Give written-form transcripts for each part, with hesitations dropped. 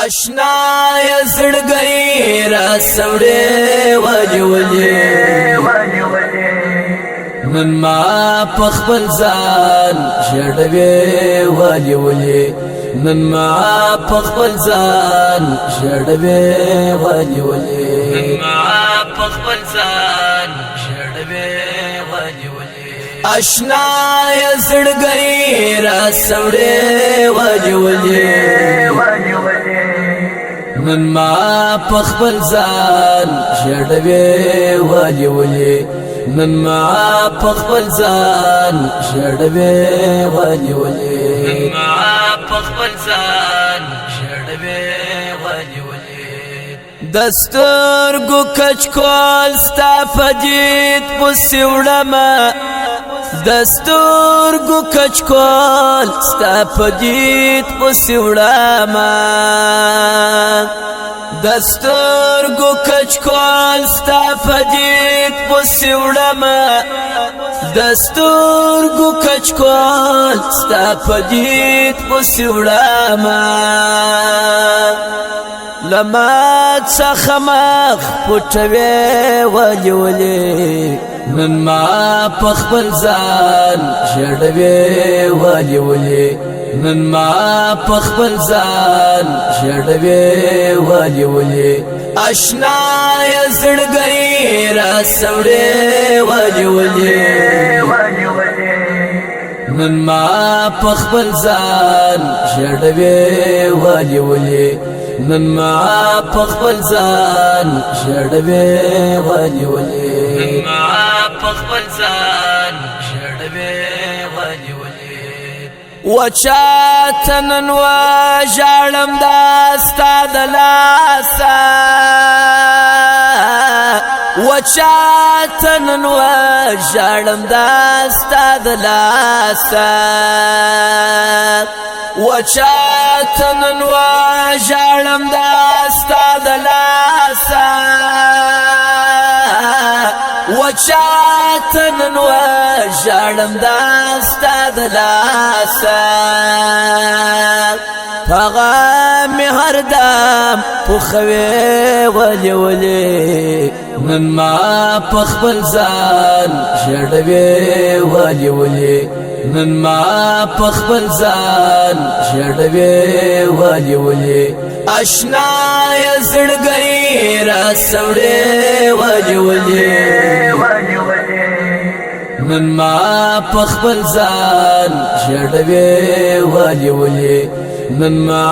اشنا زړګي را سوړې وجولې نن ما پخپل ځان شړوي وجولې نن ما پخپل ځان شړوي وجولې نن ما پخپل ځان شړوي وجولې اشنا زړګي را سوړې وجولې نن ما پخپل ځان شړوي وجولې نن ما پخپل ځان شړوي وجولې نن ما پخپل ځان شړوي وجولې دستور ګو کچ کول ستا فجیت پسوړما دستور ګو کچ کول ستا فجیت پسوړما دستور ګو کچ کول ستا فجیت پسوړما دستور ګو کچ کول ستا فجیت پسوړما لمات سخمخ پټوي وجولې نن ما پخپل ځان شړوي وجولې نن ما پخپل ځان شړوي وجولې اشنا زړګي را سوړې وجولې نن ما پخپل ځان شړوي وجولې نن ما پخپل ځان شړوي وجولې نن ما پخپل ځان شړوي وجولې وچاته نن وژاړم داستا د لاسه وچاته نن وژاړم داستا د لاسه وچاته نن وژاړم داستا د لاسه وچاته نن وژاړم داستا د لاسه هغه مې هردم پوښوي ولې نن ما پخپل ځان شړوي ولې نن ما پخپل ځان شړوي وجولې اشنا زړګي را سوړې وجولې نن ما پخپل ځان شړوي وجولې نن ما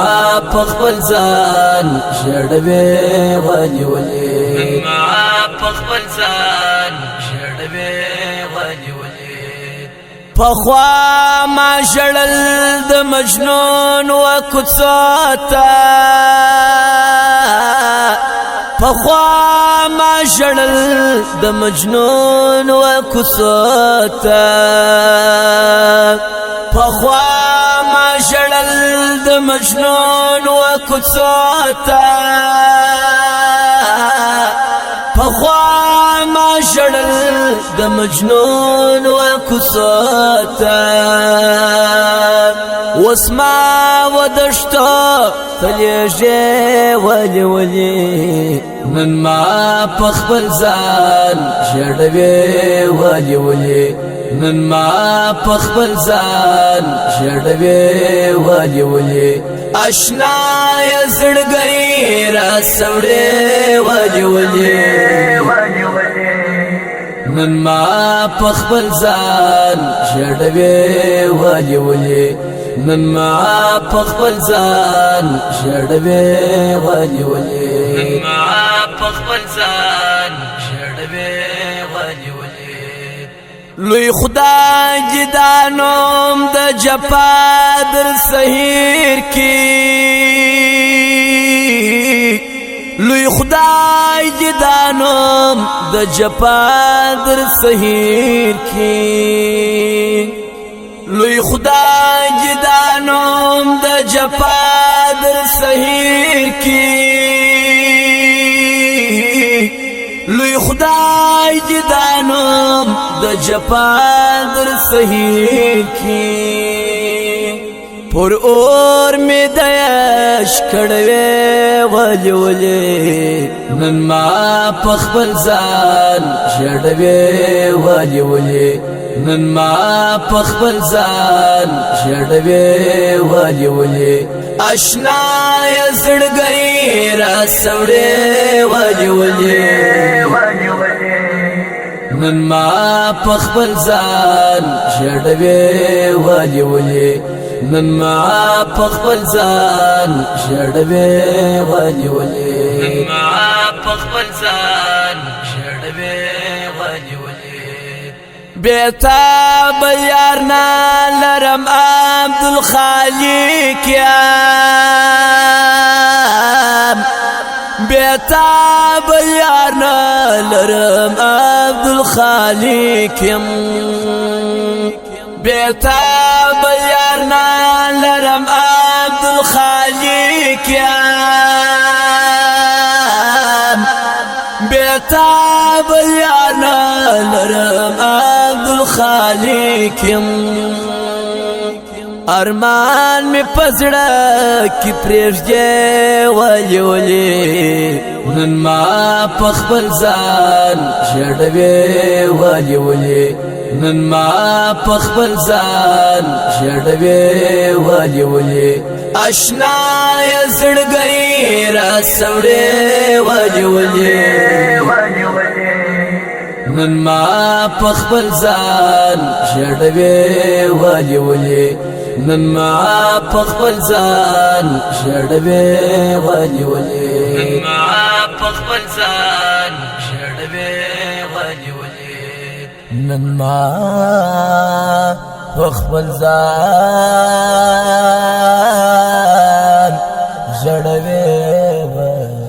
پخپل ځان شړوي وجولې نن ما پخپل ځان شړوي وجولې پخوا ما ژړل د مجنون و کوڅوته پخوا ما ژړل د مجنون و کوڅوته پخوا ما ژړل د مجنون و کوڅوته پخوا ما ژړل د مجنون و کوڅوته اوس ما ودشتو تلیږي ولې نن ما پخپل ځان شړوي ولې نن ما پخپل ځان شړوي ولې اشنا زړګي را سوړې وجولې نن ما پخپل ځان شړوي وجولې نن ما پخپل ځان شړوي وجولې نن ما پخپل ځان شړوي وجولې لوی خدای جدانوم د جپا در سحیر کی لوی خدای جدانوم د جپا در سحیر کی لوی خدای جدانوم د جپا در سحیر کی لوی خدای جدانوم د جپا در سحیر کی پر اور می دیش کڑوے ولی ولی نن ما پخبل زان جڑوے ولی ولی نن ما پخبل زان جڑوے ولی ولی اشنا یزڑگئی را سوڑے ولی ولی نن ما پخبل زان جڑوے ولی ولی نن ما پخبل زان جڑوے ولی ولی نن ما پخبل زان جڑوے ولی ولی بیتا بیارنا لرم عبدالخالق یام بیتا بیارنا لرم عبدالخالق یم بیتا بیارنا لرم عبدالخالق یم بیتا بیارنا لرم عبدالخالق یم ارمان می پزڑا کی پریږدې ولی ولی نن ما پخبل زان جڑوے ولی ولی نن ما پخبل زان جڑوے ولی ولی اشنا یزڑگئی را سوڑے ولی ولی نن ما پخبل زان جڑوے ولی ولی نن ما پخبل زان جڑوے ولی ولی نن ما پخبل زان جڑوے ولی ولی نن ما پخبل زان جڑوے ولی